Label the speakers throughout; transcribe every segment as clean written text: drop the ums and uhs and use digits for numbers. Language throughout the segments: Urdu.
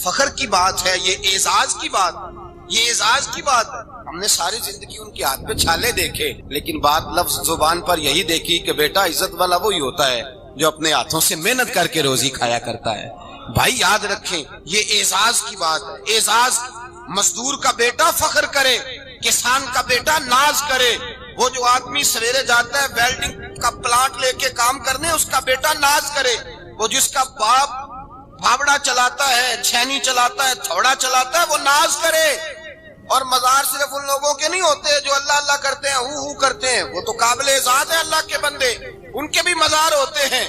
Speaker 1: فخر کی بات ہے، یہ اعزاز کی بات، یہ اعزاز کی بات ہے۔ ہم نے ساری زندگی ان کے ہاتھ پہ چھالے دیکھے، لیکن بات لفظ زبان پر یہی دیکھی کہ بیٹا عزت والا وہی ہوتا ہے جو اپنے ہاتھوں سے محنت کر کے روزی کھایا کرتا ہے۔ بھائی یاد رکھیں، یہ اعزاز کی بات ہے، اعزاز۔ مزدور کا بیٹا فخر کرے، کسان کا بیٹا ناز کرے۔ وہ جو آدمی سویرے جاتا ہے ویلڈنگ کا پلانٹ لے کے کام کرنے، اس کا بیٹا ناز کرے۔ وہ جس کا باپ بھاوڑا چلاتا ہے، چھینی چلاتا ہے، تھوڑا چلاتا ہے، وہ ناز کرے۔ اور مزار صرف ان لوگوں کے نہیں ہوتے جو اللہ اللہ کرتے ہیں، ہو کرتے ہیں، وہ تو قابل اعزاز ہے اللہ کے بندے، ان کے بھی مزار ہوتے ہیں۔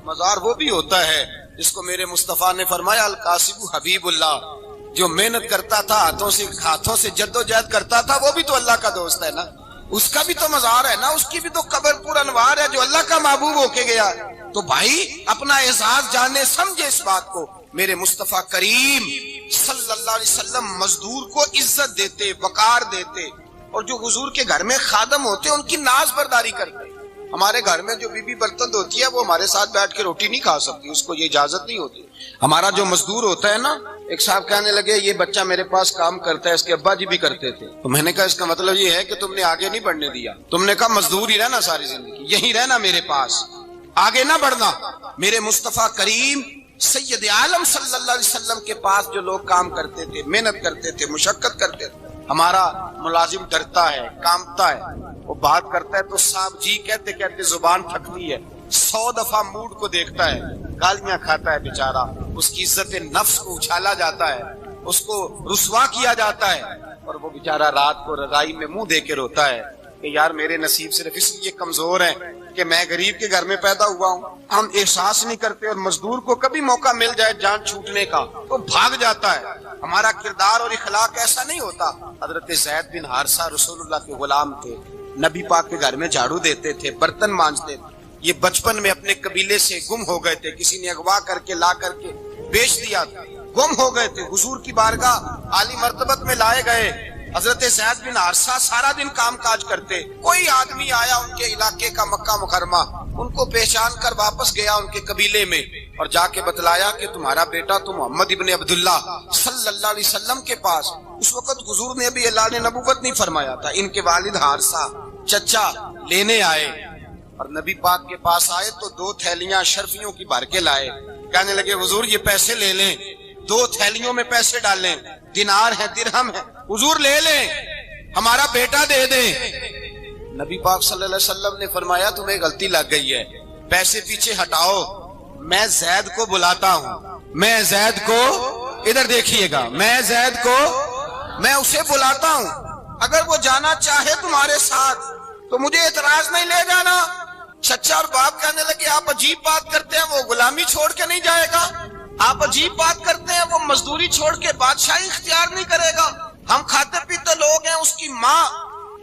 Speaker 1: مزار وہ بھی ہوتا ہے جس کو میرے مصطفیٰ نے فرمایا القاسب حبیب اللہ، جو محنت کرتا تھا، ہاتھوں سے جدوجہد کرتا تھا، وہ بھی تو اللہ کا دوست ہے نا، اس کا بھی تو مزار ہے نا، اس کی بھی تو قبر پر انوار ہے جو اللہ کا محبوب ہو کے گیا۔ تو بھائی اپنا اعزاز جانے، سمجھے اس بات کو۔ میرے مصطفیٰ کریم صلی اللہ علیہ وسلم مزدور کو عزت دیتے، وقار دیتے، اور جو حضور کے گھر میں خادم ہوتے ان کی ناز برداری کرتے۔ ہمارے گھر میں جو بی بی برتن دھوتی ہے وہ ہمارے ساتھ بیٹھ کے روٹی نہیں کھا سکتی، اس کو یہ اجازت نہیں ہوتی۔ ہمارا جو مزدور ہوتا ہے نا، ایک صاحب کہنے لگے یہ بچہ میرے پاس کام کرتا ہے، اس کے ابا جی بھی کرتے تھے، تو میں نے کہا اس کا مطلب یہ ہے کہ تم نے آگے نہیں بڑھنے دیا، تم نے کہا مزدور ہی رہنا ساری زندگی، یہی رہنا میرے پاس، آگے نہ بڑھنا۔ میرے مصطفیٰ کریم سید عالم صلی اللہ علیہ وسلم کے پاس جو لوگ کام کرتے تھے، محنت کرتے تھے، مشقت کرتے تھے، ہمارا ملازم ڈرتا ہے، کامتا ہے، وہ بات کرتا ہے تو صاحب جی کہتے کہتے زبان تھکتی ہے، 100 دفعہ موڈ کو دیکھتا ہے، گالیاں کھاتا ہے بیچارہ، اس کی عزت نفس کو اچھالا جاتا ہے، اس کو رسوا کیا جاتا ہے، اور وہ بیچارہ رات کو رضائی میں منہ دے کے روتا ہے کہ یار میرے نصیب صرف اس لیے کمزور ہیں کہ میں غریب کے گھر میں پیدا ہوا ہوں۔ ہم احساس نہیں کرتے، اور مزدور کو کبھی موقع مل جائے جان چھوٹنے کا تو بھاگ جاتا ہے۔ ہمارا کردار اور اخلاق ایسا نہیں ہوتا۔ حضرت زید بن حارثہ رسول اللہ کے غلام تھے، نبی پاک کے گھر میں جھاڑو دیتے تھے، برتن مانجتے تھے۔ یہ بچپن میں اپنے قبیلے سے گم ہو گئے تھے، کسی نے اغوا کر کے لا کر کے بیچ دیا تھا، گم ہو گئے تھے، حضور کی بارگاہ عالی مرتبت میں لائے گئے۔ حضرت زید بن حارثہ سارا دن کام کاج کرتے، کوئی آدمی آیا ان کے علاقے کا مکہ مکرمہ، ان کو پہچان کر واپس گیا ان کے قبیلے میں، اور جا کے بتلایا کہ تمہارا بیٹا تو محمد ابن عبداللہ صلی اللہ علیہ وسلم کے پاس۔ اس وقت حضور نے بھی اللہ نے نبوت نہیں فرمایا تھا۔ ان کے والد حارثہ چچا لینے آئے، اور نبی پاک کے پاس آئے تو 2 تھیلیاں شرفیوں کی بھر کے لائے۔ کہنے لگے حضور یہ پیسے لے لیں، 2 تھیلیوں میں پیسے ڈالیں، دینار ہے، درہم ہے، حضور لے لیں، ہمارا بیٹا دے دیں۔ نبی پاک صلی اللہ علیہ وسلم نے فرمایا تمہیں غلطی لگ گئی ہے، پیسے پیچھے ہٹاؤ، میں زید کو بلاتا ہوں، میں زید کو، ادھر دیکھیے گا، میں زید کو، میں اسے بلاتا ہوں، اگر وہ جانا چاہے تمہارے ساتھ تو مجھے اعتراض نہیں، لے جانا۔ چچا اور باپ کہنے لگے آپ عجیب بات کرتے ہیں، وہ غلامی چھوڑ کے نہیں جائے گا، آپ عجیب بات کرتے ہیں، وہ مزدوری چھوڑ کے بادشاہی اختیار نہیں کرے گا، ہم کھاتے پیتے لوگ ہیں، اس کی ماں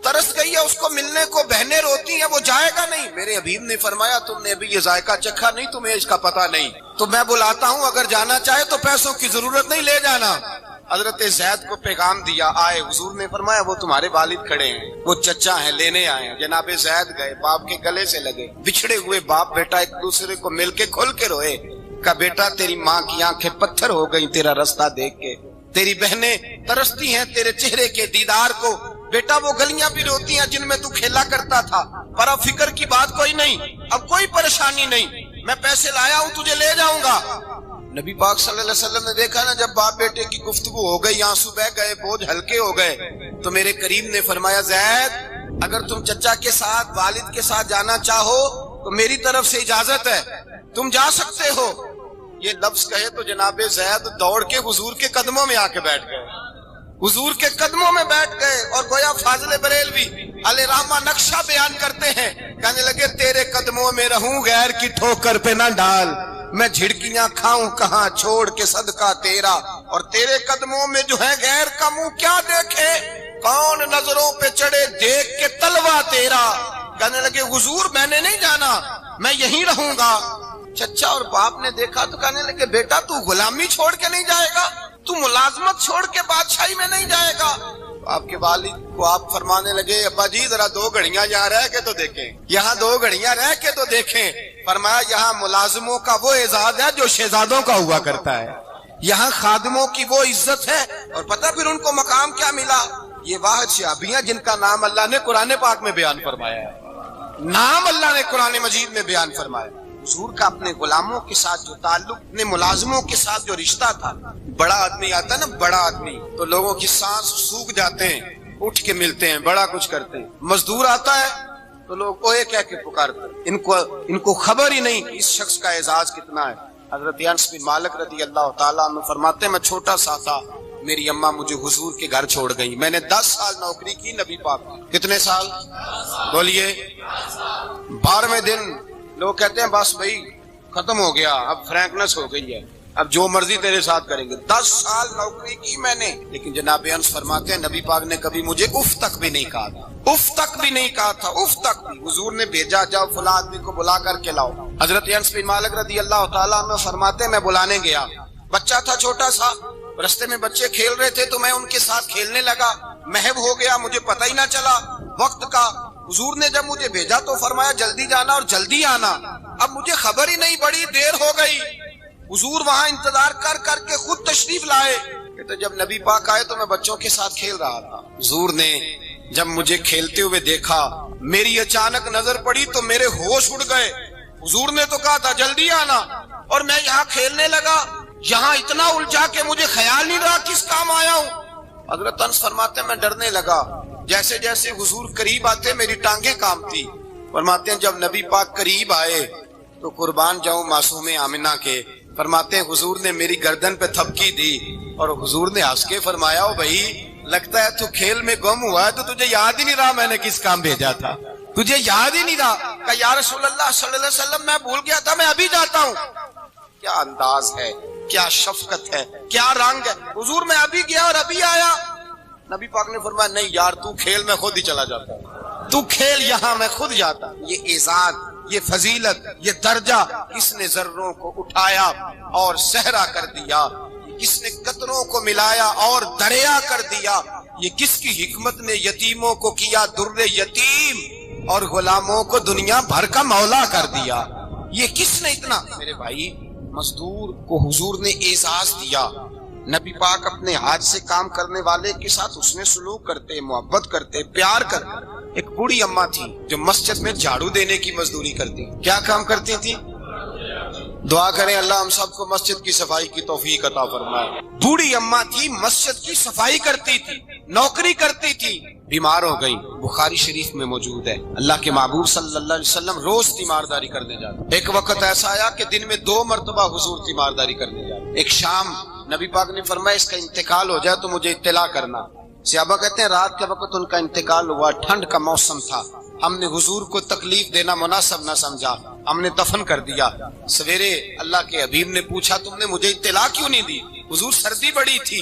Speaker 1: ترس گئی ہے اس کو ملنے کو، بہنیں روتی ہیں، وہ جائے گا نہیں۔ میرے حبیب نے فرمایا تم نے ابھی یہ ذائقہ چکھا نہیں، تمہیں اس کا پتہ نہیں، تو میں بلاتا ہوں، اگر جانا چاہے تو پیسوں کی ضرورت نہیں، لے جانا۔ حضرت زید کو پیغام دیا، آئے، حضور نے فرمایا وہ تمہارے والد کھڑے ہیں، وہ چچا ہیں، لینے آئے ہیں۔ جناب زید گئے، باپ کے گلے سے لگے، بچھڑے ہوئے باپ بیٹا ایک دوسرے کو مل کے کھل کے روئے، کہا بیٹا تیری ماں کی آنکھیں پتھر ہو گئی تیرا رستہ دیکھ کے، تیری بہنیں ترستی ہیں تیرے چہرے کے دیدار کو، بیٹا وہ گلیاں بھی روتی ہیں جن میں تو کھیلا کرتا تھا، پر اب فکر کی بات کوئی نہیں، اب کوئی پریشانی نہیں، میں پیسے لایا ہوں تجھے لے جاؤں گا۔ نبی پاک صلی اللہ علیہ وسلم نے دیکھا نا، جب باپ بیٹے کی گفتگو ہو گئی، آنسو بہ گئے، بوجھ ہلکے ہو گئے، تو میرے کریم نے فرمایا زید اگر تم چچا کے ساتھ، والد کے ساتھ جانا چاہو تو میری طرف سے اجازت ہے، تم جا سکتے ہو۔ یہ لفظ کہے تو جناب زید دوڑ کے حضور کے قدموں میں آ کے بیٹھ گئے، حضور کے قدموں میں بیٹھ گئے، اور گویا فاضل بریلوی علیہ رحمہ نقشہ بیان کرتے ہیں، کہنے لگے تیرے قدموں میں رہوں، غیر کی ٹھوکر پہ نہ ڈال، میں جھڑکیاں کھاؤں کہاں چھوڑ کے صدقہ تیرا، اور تیرے قدموں میں جو ہے غیر کا منہ کیا دیکھے، کون نظروں پہ چڑھے دیکھ کے تلوا تیرا۔ کہنے لگے حضور میں نے نہیں جانا، میں یہیں رہوں گا۔ چچا اور باپ نے دیکھا تو کہنے لگے بیٹا تو غلامی چھوڑ کے نہیں جائے گا، تو ملازمت چھوڑ کے بادشاہی میں نہیں جائے گا۔ آپ کے والد کو آپ فرمانے لگے ابا جی ذرا 2 گھڑیاں یہاں رہ کے تو دیکھیں، یہاں 2 گھڑیاں رہ کے تو دیکھیں۔ فرمایا یہاں ملازموں کا وہ اعزاز ہے جو شہزادوں کا ہوا کرتا ہے، یہاں خادموں کی وہ عزت ہے، اور پتہ پھر ان کو مقام کیا ملا؟ یہ واحد صحابیاں جن کا نام اللہ نے قرآن پاک میں بیان فرمایا ہے، نام اللہ نے قرآن مجید میں بیان فرمایا۔ حضور کا اپنے غلاموں کے ساتھ جو تعلق، اپنے ملازموں کے ساتھ جو رشتہ تھا، بڑا آدمی آتا ہے نا، بڑا آدمی تو لوگوں کی سانس سوکھ جاتے ہیں، اٹھ کے ملتے ہیں، بڑا کچھ کرتے ہیں۔ مزدور آتا ہے تو لوگ اوے کہہ کے پکارتے ہیں، ان کو خبر ہی نہیں کہ اس شخص کا اعزاز کتنا ہے۔ حضرت انس بن مالک رضی اللہ تعالیٰ عنہ فرماتے ہیں میں چھوٹا سا تھا، میری اماں مجھے حضور کے گھر چھوڑ گئی، میں نے 10 سال نوکری کی نبی پاک۔ کتنے سال؟ بولیے۔ 12ویں دن لوگ کہتے ہیں بس بھائی ختم ہو گیا، اب فرینکنس ہو گئی ہے، اب جو مرضی تیرے ساتھ کریں گے۔ 10 سال نوکری کی میں نے، لیکن جناب انس فرماتے ہیں نبی پاک نے کبھی مجھے اف تک بھی نہیں کہا تھا، اف تک بھی نہیں کہا تھا، اف تک بھی۔ حضور نے بھیجا جاؤ فلاں آدمی کو بلا کر کے لاؤ۔ حضرت انس بن مالک رضی اللہ تعالیٰ عنہ فرماتے ہیں میں بلانے گیا، بچہ تھا چھوٹا سا، رستے میں بچے کھیل رہے تھے تو میں ان کے ساتھ کھیلنے لگا، محو ہو گیا، مجھے پتہ ہی نہ چلا وقت کا۔ حضور نے جب مجھے بھیجا تو فرمایا جلدی جانا اور جلدی آنا، اب مجھے خبر ہی نہیں، بڑی دیر ہو گئی۔ حضور وہاں انتظار کر کر کے خود تشریف لائے، تو جب نبی پاک آئے تو میں بچوں کے ساتھ کھیل رہا تھا۔ حضور نے جب مجھے کھیلتے ہوئے دیکھا، میری اچانک نظر پڑی تو میرے ہوش اڑ گئے۔ حضور نے تو کہا تھا جلدی آنا، اور میں یہاں کھیلنے لگا، یہاں اتنا الجھا کہ مجھے خیال نہیں رہا کس کام آیا ہوں۔ حضرت انس فرماتے ہیں میں ڈرنے لگا، جیسے جیسے حضور قریب آتے میری ٹانگیں کانپتی۔ فرماتے ہیں جب نبی پاک قریب آئے تو قربان جاؤں معصوم آمنہ کے، فرماتے ہیں حضور نے میری گردن پہ تھپکی دی اور حضور نے ہنس کے فرمایا او بھائی لگتا ہے تو کھیل میں گم ہوا ہے تو تجھے یاد ہی نہیں رہا میں نے کس کام بھیجا تھا، تجھے یاد ہی نہیں رہا۔ کہا یا رسول اللہ صلی اللہ علیہ وسلم میں بھول گیا تھا، میں ابھی جاتا ہوں۔ کیا انداز ہے، کیا شفقت ہے، کیا رنگ ہے۔ حضور میں ابھی گیا اور ابھی آیا۔ نبی پاک نے فرمایا نہیں یار تو کھیل میں خود ہی چلا جاتا، تو کھیل یہاں میں خود جاتا۔ یہ اعزاز، یہ فضیلت، یہ درجہ کس نے ذروں کو اٹھایا اور صحرا کر دیا، کس نے قطروں کو ملایا اور دریا کر دیا، یہ کس کی حکمت نے یتیموں کو کیا در یتیم اور غلاموں کو دنیا بھر کا مولا کر دیا، یہ کس نے اتنا۔ میرے بھائی مزدور کو حضور نے اعزاز دیا، نبی پاک اپنے ہاتھ سے کام کرنے والے کے ساتھ اس نے سلوک کرتے، محبت کرتے، پیار کرتے۔ ایک بوڑھی اماں تھی جو مسجد میں جھاڑو دینے کی مزدوری کرتی، کیا کام کرتی تھی؟ دعا کریں اللہ ہم سب کو مسجد کی صفائی کی توفیق عطا فرمائے۔ بوڑھی اماں تھی، مسجد کی صفائی کرتی تھی، نوکری کرتی تھی، بیمار ہو گئی۔ بخاری شریف میں موجود ہے اللہ کے محبوب صلی اللہ علیہ وسلم روز تیمارداری کرنے جاتے۔ ایک وقت ایسا آیا کہ دن میں 2 مرتبہ حضور تیمارداری کرنے جاتے۔ ایک شام نبی پاک نے فرمایا اس کا انتقال ہو جائے تو مجھے اطلاع کرنا۔ صحابہ کہتے ہیں رات کے وقت ان کا انتقال ہوا، ٹھنڈ کا موسم تھا، ہم نے حضور کو تکلیف دینا مناسب نہ سمجھا، ہم نے دفن کر دیا۔ سویرے اللہ کے حبیب نے پوچھا تم نے مجھے اطلاع کیوں نہیں دی؟ حضور سردی بڑی تھی۔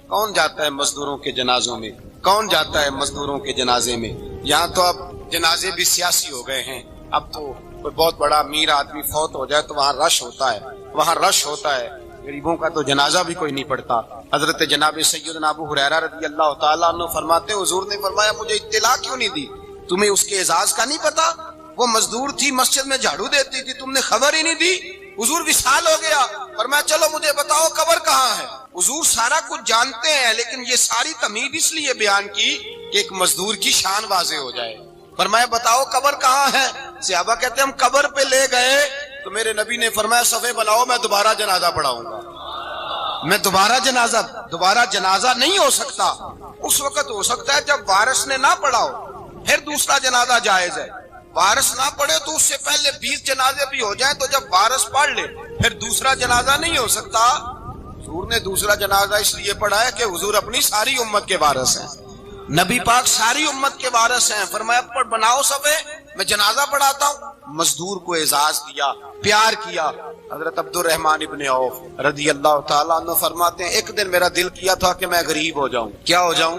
Speaker 1: کون جاتا ہے مزدوروں کے جنازوں میں؟ کون جاتا ہے مزدوروں کے جنازے میں؟ یہاں تو اب جنازے بھی سیاسی ہو گئے ہیں، اب تو کوئی بہت بڑا امیر آدمی فوت ہو جائے تو وہاں رش ہوتا ہے، وہاں رش ہوتا ہے، غریبوں کا تو جنازہ بھی کوئی نہیں پڑتا۔ حضرت جناب سیدنا ابو ہریرہ رضی اللہ تعالیٰ عنہ فرماتے حضور نے فرمایا مجھے اطلاع کیوں نہیں دی؟ تمہیں اس کے اعزاز کا نہیں پتا؟ وہ مزدور تھی مسجد میں جھاڑو دیتی تھی، تم نے خبر ہی نہیں دی؟ حضور وصال ہو گیا، فرمایا چلو مجھے بتاؤ قبر کہاں ہے؟ حضور سارا کچھ جانتے ہیں لیکن یہ ساری تمہید اس لیے بیان کی کہ ایک مزدور کی شان واضح ہو جائے۔ فرمایا بتاؤ قبر کہاں ہے؟ صحابہ کہتے ہیں ہم قبر پہ لے گئے تو میرے نبی نے فرمایا صفے بناؤ میں دوبارہ جنازہ پڑھاؤں گا۔ میں دوبارہ جنازہ نہیں ہو سکتا، اس وقت ہو سکتا ہے جب وارث نے نہ پڑھاؤ، پھر دوسرا جنازہ جائز ہے۔ وارث نہ پڑھے تو اس سے پہلے 20 جنازے بھی ہو جائیں تو جب وارث پڑھ لے پھر دوسرا جنازہ نہیں ہو سکتا۔ حضور نے دوسرا جنازہ اس لیے پڑھا ہے کہ حضور اپنی ساری امت کے وارث ہیں، نبی پاک ساری امت کے وارث ہیں۔ فرمایا پر بناؤ صفے میں جنازہ پڑھاتا ہوں۔ مزدور کو اعزاز دیا، پیار کیا۔ حضرت عبد الرحمن ابن عوف رضی اللہ تعالیٰ عنہ فرماتے ہیں ایک دن میرا دل کیا تھا کہ میں غریب ہو جاؤں۔ کیا ہو جاؤں؟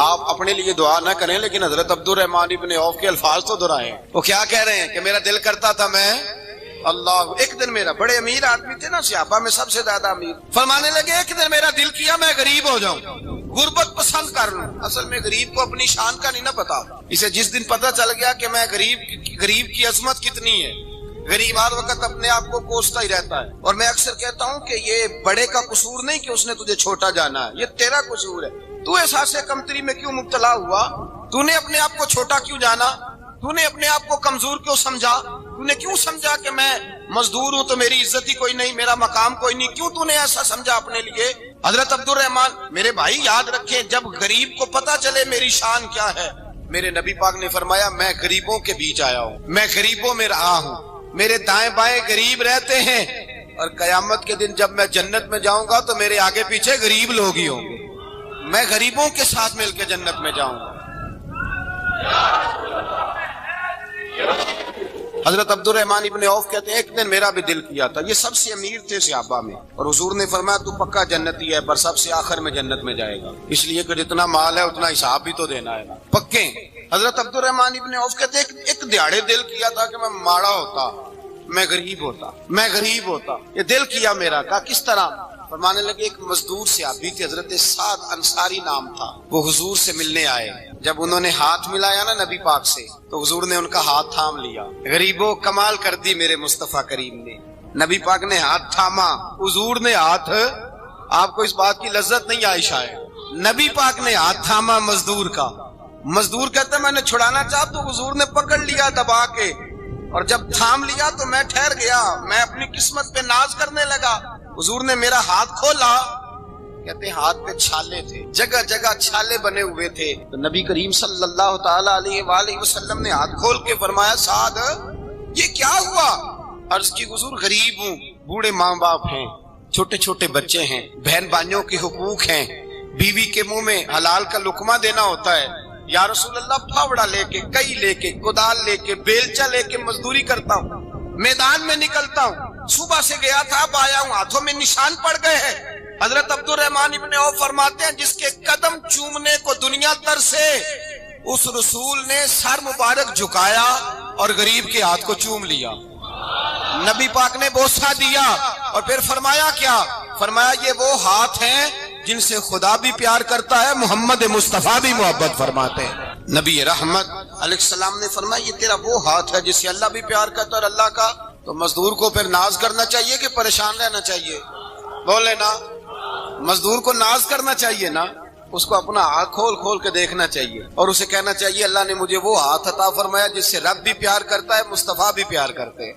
Speaker 1: آپ اپنے لیے دعا نہ کریں لیکن حضرت عبد الرحمن ابن عوف کے الفاظ تو دہرائیں۔ وہ کیا کہہ رہے ہیں کہ میرا دل کرتا تھا میں اللہ، ایک دن میرا، بڑے امیر آدمی تھے نا صحابہ میں سب سے زیادہ امیر، فرمانے لگے ایک دن میرا دل کیا میں غریب ہو جاؤں، غربت پسند کر لوں۔ اصل میں غریب کو اپنی شان کا نہیں نہ پتا، اسے جس دن پتہ چل گیا کہ میں غریب کی عظمت کتنی ہے، غریب ہر وقت اپنے آپ کو کوستا ہی رہتا ہے، اور میں اکثر کہتا ہوں کہ یہ بڑے کا قصور نہیں کہ اس نے تجھے چھوٹا جانا ہے، یہ تیرا قصور ہے۔ تو احساس کمتری میں کیوں مبتلا ہوا؟ تو نے اپنے آپ کو چھوٹا کیوں جانا؟ تو نے اپنے آپ کو کمزور کیوں سمجھا؟ تو نے کیوں سمجھا کہ میں مزدور ہوں تو میری عزت ہی کوئی نہیں، میرا مقام کوئی نہیں؟ کیوں تو نے ایسا سمجھا اپنے لیے؟ حضرت عبد الرحمن میرے بھائی یاد رکھیں، جب غریب کو پتا چلے میری شان کیا ہے، میرے نبی پاک نے فرمایا میں غریبوں کے بیچ آیا ہوں، میں غریبوں میں رہا ہوں، میرے دائیں بائیں غریب رہتے ہیں، اور قیامت کے دن جب میں جنت میں جاؤں گا تو میرے آگے پیچھے غریب لوگ ہی ہوں گے، میں غریبوں کے ساتھ مل کے جنت میں جاؤں گا۔ حضرت عبد الرحمن ابن عوف کہتے ہیں ایک دن میرا بھی دل کیا تھا، یہ سب سے امیر تھے صحابہ میں، اور حضور نے فرمایا تو پکا جنتی ہے پر سب سے آخر میں جنت میں جائے گا، اس لیے کہ جتنا مال ہے اتنا حساب بھی تو دینا ہے، پکے۔ حضرت عبد الرحمن ابن عوف کہتے ہیں ایک دیہڑے دل کیا تھا کہ میں ماڑا ہوتا، میں غریب ہوتا، یہ دل کیا میرا۔ کہا کس طرح؟ فرمانے لگے ایک مزدور صحابی تھے، حضرت سعد انصاری نام تھا، وہ حضور سے ملنے آئے، جب انہوں نے ہاتھ ملایا نا نبی پاک سے تو حضور نے ان کا ہاتھ تھام لیا۔ غریبوں کمال کر دی میرے مصطفیٰ کریم نے، نبی پاک نے ہاتھ تھاما، حضور نے ہاتھ، آپ کو اس بات کی لذت نہیں آئی شاید، نبی پاک نے ہاتھ تھاما مزدور کا، مزدور کہتا ہے میں نے چھڑانا چاہا تو حضور نے پکڑ لیا دبا کے، اور جب تھام لیا تو میں ٹھہر گیا، میں اپنی قسمت پہ ناز کرنے لگا، حضور نے میرا ہاتھ کھولا، کہتے ہیں ہاتھ پہ چھالے تھے، جگہ جگہ چھالے بنے ہوئے تھے، تو نبی کریم صلی اللہ تعالی علیہ وآلہ وسلم نے ہاتھ کھول کے فرمایا سعد یہ کیا ہوا؟ عرض کی حضور غریب ہوں، بوڑھے ماں باپ ہیں، چھوٹے چھوٹے بچے ہیں، بہن بھائیوں کے حقوق ہیں، بیوی کے منہ میں حلال کا لقمہ دینا ہوتا ہے، یا رسول اللہ پھاوڑا لے کے، کئی لے کے، کدال لے کے، بیلچا لے کے مزدوری کرتا ہوں، میدان میں نکلتا ہوں، صبح سے گیا تھا اب آیا ہوں، ہاتھوں میں نشان پڑ گئے ہیں۔ حضرت عبد الرحمن ابن عوف فرماتے ہیں جس کے قدم چومنے کو دنیا تر سے، اس رسول نے سر مبارک جھکایا اور غریب کے ہاتھ کو چوم لیا، نبی پاک نے بوسہ دیا، اور پھر فرمایا کیا؟ فرمایا یہ وہ ہاتھ ہیں جن سے خدا بھی پیار کرتا ہے، محمد مصطفیٰ بھی محبت فرماتے ہیں۔ نبی رحمت علیہ السلام نے فرمایا یہ تیرا وہ ہاتھ ہے جس سے اللہ بھی پیار کرتا ہے اور اللہ کا، تو مزدور کو پھر ناز کرنا چاہیے کہ پریشان رہنا چاہیے؟ بولے نا، مزدور کو ناز کرنا چاہیے نا، اس کو اپنا ہاتھ کھول کھول کے دیکھنا چاہیے، اور اسے کہنا چاہیے اللہ نے مجھے وہ ہاتھ عطا فرمایا جس سے رب بھی پیار کرتا ہے، مصطفیٰ بھی پیار کرتے ہیں۔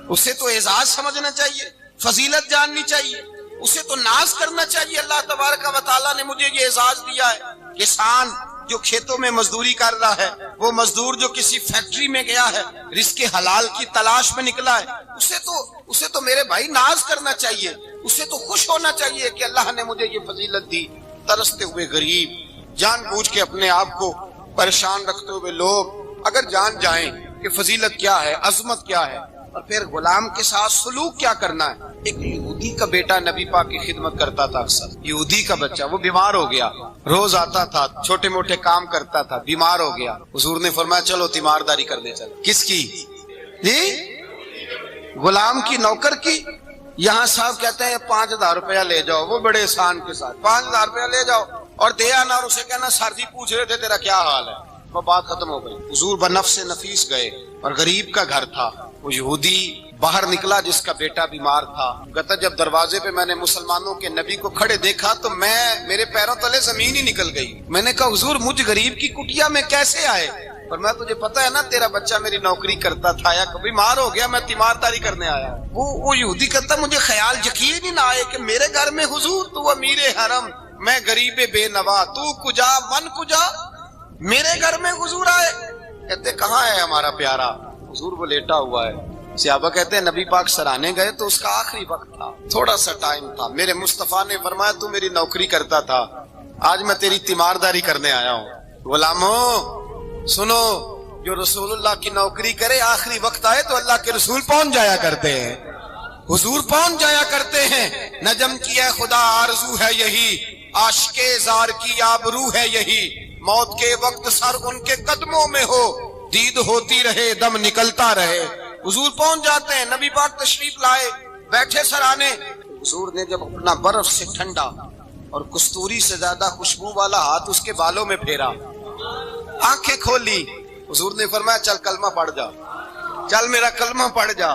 Speaker 1: اسے تو اعزاز سمجھنا چاہیے، فضیلت جاننی چاہیے، اسے تو ناز کرنا چاہیے، اللہ تبارک و تعالیٰ نے مجھے یہ اعزاز دیا ہے۔ کسان جو کھیتوں میں مزدوری کر رہا ہے، وہ مزدور جو کسی فیکٹری میں گیا ہے، رزق حلال کی تلاش میں نکلا ہے، اسے تو میرے بھائی ناز کرنا چاہیے، اسے تو خوش ہونا چاہیے کہ اللہ نے مجھے یہ فضیلت دی۔ ترستے ہوئے غریب، جان بوجھ کے اپنے آپ کو پریشان رکھتے ہوئے لوگ اگر جان جائیں کہ فضیلت کیا ہے، عظمت کیا ہے، اور پھر غلام کے ساتھ سلوک کیا کرنا ہے۔ ایک یہودی کا بیٹا نبی پاک کی خدمت کرتا تھا اکثر، یہودی کا بچہ، وہ بیمار ہو گیا، روز آتا تھا، چھوٹے موٹے کام کرتا تھا، بیمار ہو گیا، حضور نے فرمایا چلو تیمارداری کرنے چلو۔ کس کی؟ جی غلام کی، نوکر کی۔ یہاں صاحب کہتے ہیں 5000 روپیہ لے جاؤ، وہ بڑے احسان کے ساتھ 5000 روپیہ لے جاؤ اور دے آنا، اور اسے کہنا سر جی پوچھ رہے تھے تیرا کیا حال ہے، وہ بات ختم ہو گئی۔ حضور بنفس نفیس گئے، اور غریب کا گھر تھا، وہ یہودی باہر نکلا جس کا بیٹا بیمار تھا، کہتا جب دروازے پہ میں نے مسلمانوں کے نبی کو کھڑے دیکھا تو میرے پیروں تلے زمین ہی نکل گئی۔ میں نے کہا حضور مجھ غریب کی کٹیا میں کیسے آئے؟ اور میں تجھے پتا ہے نا تیرا بچہ میری نوکری کرتا تھا، یا بیمار ہو گیا، میں تیمارداری کرنے آیا۔ وہ یہودی کہتا مجھے خیال یقین ہی نہ آئے کہ میرے گھر میں حضور، تو امیر حرم، میں غریب بے نوا، تو کجا من کجا، میرے گھر میں حضور آئے۔ کہتے کہاں ہے ہمارا پیارا؟ حضور وہ لیٹا ہوا ہے۔ صحابہ کہتے ہیں نبی پاک سرانے گئے تو اس کا آخری وقت تھا، تھوڑا سا ٹائم تھا، میرے مصطفیٰ نے فرمایا تو میری نوکری کرتا تھا، آج میں تیری تیمارداری کرنے آیا ہوں۔ غلاموں سنو، جو رسول اللہ کی نوکری کرے آخری وقت آئے تو اللہ کے رسول پہنچ جایا کرتے ہیں، حضور پہنچ جایا کرتے ہیں۔ نجم کی ہے خدا آرزو ہے یہی، عاشق زار کی آبرو ہے یہی، موت کے وقت سر ان کے قدموں میں ہو، دید ہوتی رہے دم نکلتا رہے۔ حضور پہنچ جاتے ہیں، نبی پاک تشریف لائے، بیٹھے سرانے، حضور نے جب اپنا برف سے ٹھنڈا اور کستوری سے زیادہ خوشبو والا ہاتھ اس کے بالوں میں پھیرا، آنکھیں کھولی، حضور نے فرمایا چل کلمہ پڑھ جا، چل میرا کلمہ پڑھ جا۔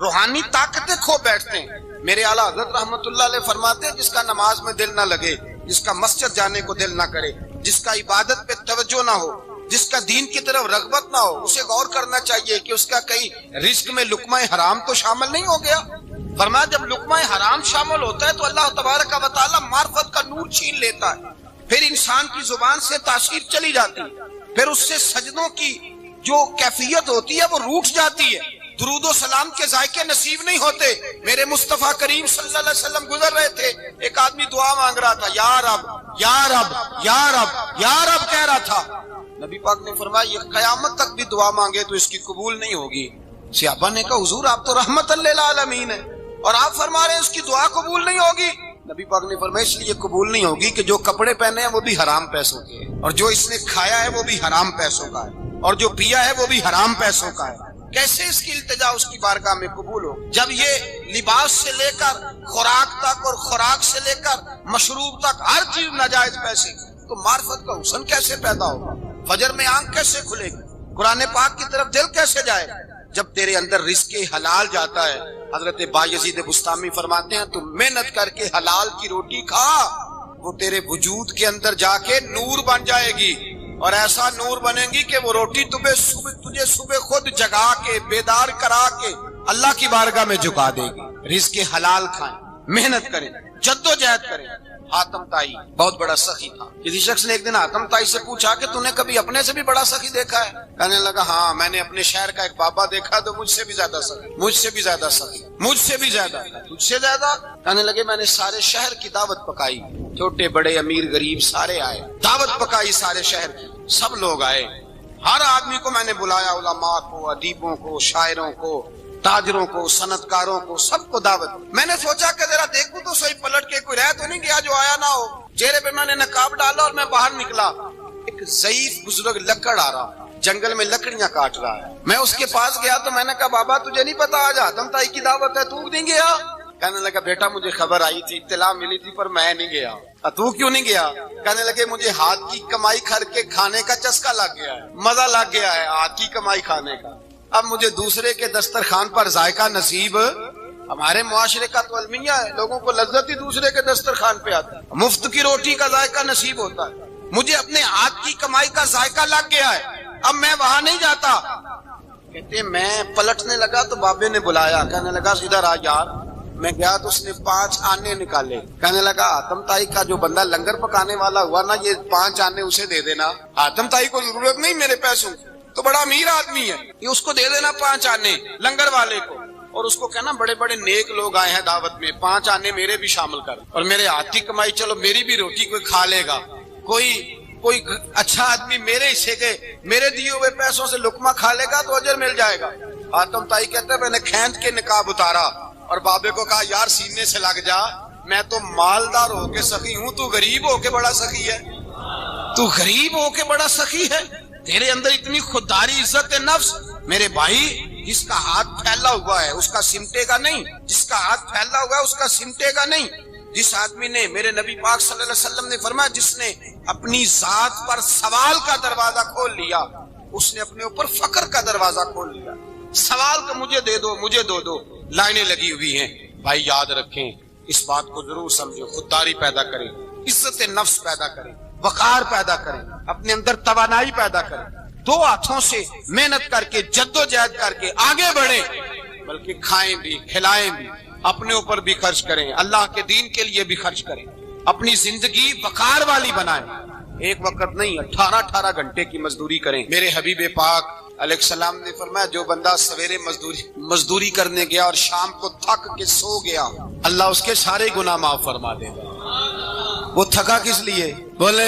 Speaker 1: روحانی طاقتیں کھو بیٹھتے ہیں۔ میرے اعلیٰ حضرت رحمت اللہ علیہ فرماتے ہیں جس کا نماز میں دل نہ لگے، جس کا مسجد جانے کو دل نہ کرے، جس کا عبادت پہ توجہ نہ ہو، جس کا دین کی طرف رغبت نہ ہو، اسے غور کرنا چاہیے کہ اس کا کئی رزق میں لقمہ حرام تو شامل نہیں ہو گیا۔ فرمایا جب لقمہ حرام شامل ہوتا ہے تو اللہ تبارک و تعالیٰ معرفت کا نور چھین لیتا ہے، پھر انسان کی زبان سے تاثیر چلی جاتی ہے، پھر اس سے سجدوں کی جو کیفیت ہوتی ہے وہ روٹ جاتی ہے، درود و سلام کے ذائقے نصیب نہیں ہوتے۔ میرے مصطفیٰ کریم صلی اللہ علیہ وسلم گزر رہے تھے، ایک آدمی دعا مانگ رہا تھا، یا رب یا رب یا رب یا رب کہہ رہا تھا۔ نبی پاک نے فرمایا یہ قیامت تک بھی دعا مانگے تو اس کی قبول نہیں ہوگی۔ صحابہ نے کہا حضور آپ تو رحمت للعالمین ہیں اور آپ فرما رہے ہیں اس کی دعا قبول نہیں ہوگی۔ نبی پاک نے فرمایا اس لیے قبول نہیں ہوگی کہ جو کپڑے پہنے ہیں وہ بھی حرام پیسوں کے ہیں، اور جو اس نے کھایا ہے وہ بھی حرام پیسوں کا ہے، اور جو پیا ہے وہ بھی حرام پیسوں کا ہے۔ کیسے اس کی التجا اس کی بارگاہ میں قبول ہو جب یہ لباس سے لے کر خوراک تک اور خوراک سے لے کر مشروب تک ہر چیز ناجائز پیسے، تو معرفت کا حسن کیسے پیدا ہوگا؟ فجر میں آنکھ کیسے کھلے گی؟ قرآن پاک کی طرف دل کیسے جائے جب تیرے اندر رزق حلال جاتا ہے؟ حضرت بایزید بستامی فرماتے ہیں تو محنت کر کے حلال کی روٹی کھا، وہ تیرے وجود کے اندر جا کے نور بن جائے گی، اور ایسا نور بنے گی کہ وہ روٹی تجھے صبح خود جگا کے بیدار کرا کے اللہ کی بارگاہ میں جھکا دے گی۔ رزق حلال کھائیں، محنت کریں، جدوجہد کریں۔ حاتم طائی بہت بڑا سخی تھا۔ کسی شخص نے ایک دن حاتم طائی سے پوچھا کہ تو نے کبھی اپنے سے بھی بڑا سخی دیکھا ہے؟ کہنے لگا ہاں میں نے اپنے شہر کا ایک بابا دیکھا تو مجھ سے بھی زیادہ سخی، مجھ سے بھی زیادہ سخی، مجھ سے بھی زیادہ، تجھ سے زیادہ۔ کہنے لگے میں نے سارے شہر کی دعوت پکائی، چھوٹے بڑے امیر غریب سارے آئے، دعوت پکائی سارے شہر کی، سب لوگ آئے، ہر آدمی کو میں نے بلایا، علماء کو، ادیبوں کو، شاعروں کو، تاجروں کو، صنعت کاروں کو، سب کو دعوت۔ میں نے سوچا کہ ذرا دیکھوں تو صحیح پلٹ کے کوئی رہ تو نہیں گیا جو آیا نہ ہو۔ چہرے پہ میں نے نقاب ڈالا اور میں باہر نکلا، ایک ضعیف بزرگ لکڑ آ رہا، جنگل میں لکڑیاں کاٹ رہا ہے۔ میں اس کے پاس گیا تو میں نے کہا بابا تجھے نہیں پتا آج حاتم طائی کی دعوت ہے، تو نہیں گیا؟ کہنے لگا بیٹا مجھے خبر آئی تھی، اطلاع ملی تھی پر میں نہیں گیا۔ تو کیوں نہیں گیا؟ کہنے لگے مجھے ہاتھ کی کمائی کر کے کھانے کا چسکا لگ گیا ہے، مزہ لگ گیا ہے ہاتھ کی کمائی کھانے کا، اب مجھے دوسرے کے دسترخوان پر ذائقہ نصیب۔ ہمارے معاشرے کا تو المیہ ہے، لوگوں کو لذت ہی دوسرے کے دسترخوان پہ آتا ہے، مفت کی روٹی کا ذائقہ نصیب ہوتا ہے، مجھے اپنے ہاتھ کی کمائی کا ذائقہ لگ گیا ہے، اب میں وہاں نہیں جاتا۔ کہتے میں پلٹنے لگا تو بابے نے بلایا، کہنے لگا ادھر آ یار۔ میں گیا تو اس نے 5 آنے نکالے، کہنے لگا حاتم طائی کا جو بندہ لنگر پکانے والا ہوا نا یہ 5 آنے اسے دے دینا، حاتم طائی کو ضرورت نہیں میرے پیسوں، تو بڑا امیر آدمی ہے، یہ اس کو دے دینا 5 آنے لنگر والے کو، اور اس کو کہنا بڑے بڑے نیک لوگ آئے ہیں دعوت میں، 5 آنے میرے بھی شامل کر، اور میرے ہاتھ کی کمائی چلو میری بھی روٹی کوئی کھا لے گا، کوئی اچھا آدمی میرے حصے کے میرے دیے ہوئے پیسوں سے لقمہ کھا لے گا تو اجر مل جائے گا۔ حاتم طائی کہتا ہے میں نے کھینچ کے نقاب اتارا اور بابے کو کہا یار سینے سے لگ جا، میں تو مالدار ہو کے سخی ہوں، تو غریب ہو کے بڑا سخی ہے، تو غریب ہو کے بڑا سخی ہے، تیرے اندر اتنی خودداری عزت نفس۔ میرے بھائی جس کا ہاتھ پھیلا ہوا ہے اس کا سمٹے گا نہیں، جس کا ہاتھ پھیلا ہوا ہے اس کا سمٹے گا نہیں۔ جس آدمی نے، میرے نبی پاک صلی اللہ علیہ وسلم نے فرمایا جس نے اپنی ذات پر سوال کا دروازہ کھول لیا اس نے اپنے اوپر فقر کا دروازہ کھول لیا۔ سوال کا مجھے دے دو مجھے دو دو، لائنیں لگی ہوئی ہیں۔ بھائی یاد رکھیں، اس بات کو ضرور سمجھیں، خودداری پیدا کریں، عزت نفس پیدا کریں، وقار پیدا کریں، اپنے اندر توانائی پیدا کریں، 2 ہاتھوں سے محنت کر کے جدوجہد کر کے آگے بڑھیں، بلکہ کھائیں بھی کھلائیں بھی، اپنے اوپر بھی خرچ کریں، اللہ کے دین کے لیے بھی خرچ کریں، اپنی زندگی وقار والی بنائیں۔ ایک وقت نہیں 18 گھنٹے کی مزدوری کریں۔ میرے حبیب پاک علیہ السلام نے فرمایا جو بندہ سویرے مزدوری کرنے گیا اور شام کو تھک کے سو گیا اللہ اس کے سارے گناہ معاف فرما دے گا۔ وہ تھکا کس لیے؟ بولے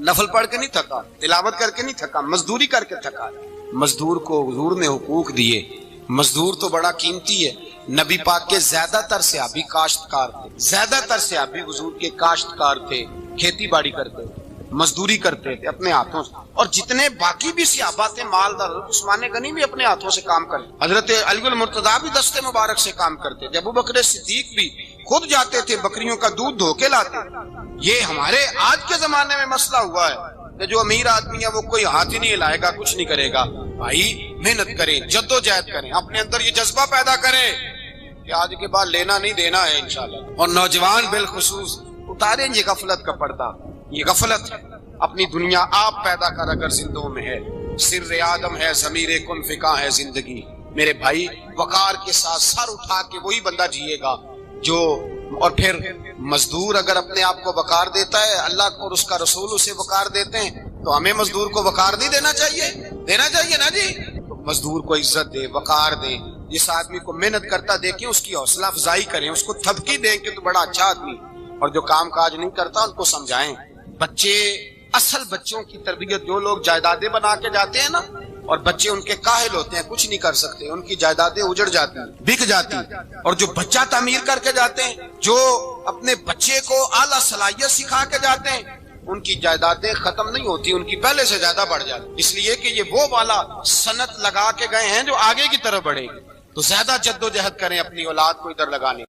Speaker 1: نفل پڑھ کے نہیں تھکا، تلاوت کر کے نہیں تھکا، مزدوری کر کے تھکا۔ مزدور کو حضور نے حقوق دیے، مزدور تو بڑا قیمتی ہے۔ نبی پاک کے زیادہ تر صحابی کاشتکار تھے، زیادہ تر صحابی حضور کے کاشتکار تھے، کھیتی باڑی کرتے تھے، مزدوری کرتے تھے اپنے ہاتھوں سے، اور جتنے باقی بھی صحابہ تھے مالدار، عثمان غنی بھی اپنے ہاتھوں سے کام کرتے، حضرت علی المرتضیٰ بھی دستے مبارک سے کام کرتے تھے، ابو بکر صدیق بھی خود جاتے تھے بکریوں کا دودھ دھو کے لاتے۔ یہ ہمارے آج کے زمانے میں مسئلہ ہوا ہے کہ جو امیر آدمی ہے وہ کوئی ہاتھ ہی نہیں ہلائے گا، کچھ نہیں کرے گا۔ بھائی محنت کریں، جدوجہد کریں، اپنے اندر یہ جذبہ پیدا کریں کہ آج کے بعد لینا نہیں دینا ہے انشاءاللہ۔ اور نوجوان بالخصوص اتاریں یہ غفلت کا پردہ، یہ غفلت ہے۔ اپنی دنیا آپ پیدا کر اگر زندوں میں ہے، سر آدم ہے، ضمیر کن فکا ہے زندگی۔ میرے بھائی وقار کے ساتھ سر اٹھا کے وہی بندہ جیے گا جو، اور پھر مزدور اگر اپنے آپ کو وقار دیتا ہے، اللہ اور اس کا رسول اسے وقار دیتے ہیں، تو ہمیں مزدور کو وقار نہیں دینا چاہیے؟ دینا چاہیے نا جی۔ تو مزدور کو عزت دے، وقار دے، جس آدمی کو محنت کرتا دیکھیں اس کی حوصلہ افزائی کریں، اس کو تھپکی دیں کہ تو بڑا اچھا آدمی، اور جو کام کاج نہیں کرتا ان کو سمجھائیں۔ بچے، اصل بچوں کی تربیت، جو لوگ جائیدادیں بنا کے جاتے ہیں نا، اور بچے ان کے کاہل ہوتے ہیں، کچھ نہیں کر سکتے، ان کی جائیدادیں اجڑ جاتی ہیں، بک جاتی ہیں۔ اور جو بچہ تعمیر کر کے جاتے ہیں، جو اپنے بچے کو اعلیٰ صلاحیت سکھا کے جاتے ہیں، ان کی جائیدادیں ختم نہیں ہوتی، ان کی پہلے سے زیادہ بڑھ جاتی، اس لیے کہ یہ وہ والا صنعت لگا کے گئے ہیں جو آگے کی طرف بڑھے گی۔ تو زیادہ جدوجہد کریں اپنی اولاد کو ادھر لگانے۔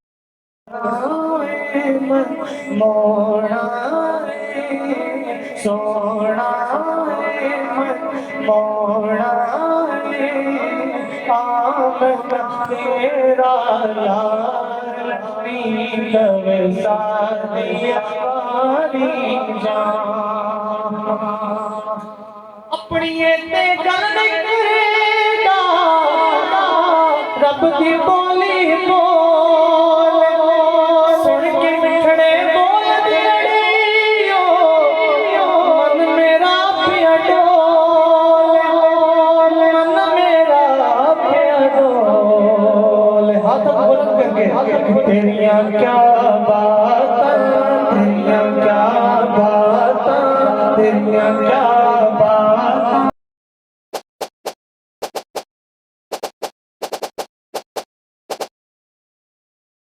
Speaker 2: اپنی گل کرے گا رب کی بولی بول، سن کے مٹھڑے بول دیڑیو، من میرا پیا ڈول، من میرا پیا ڈول۔ ہاتھ بلند کر کے تیریاں کیا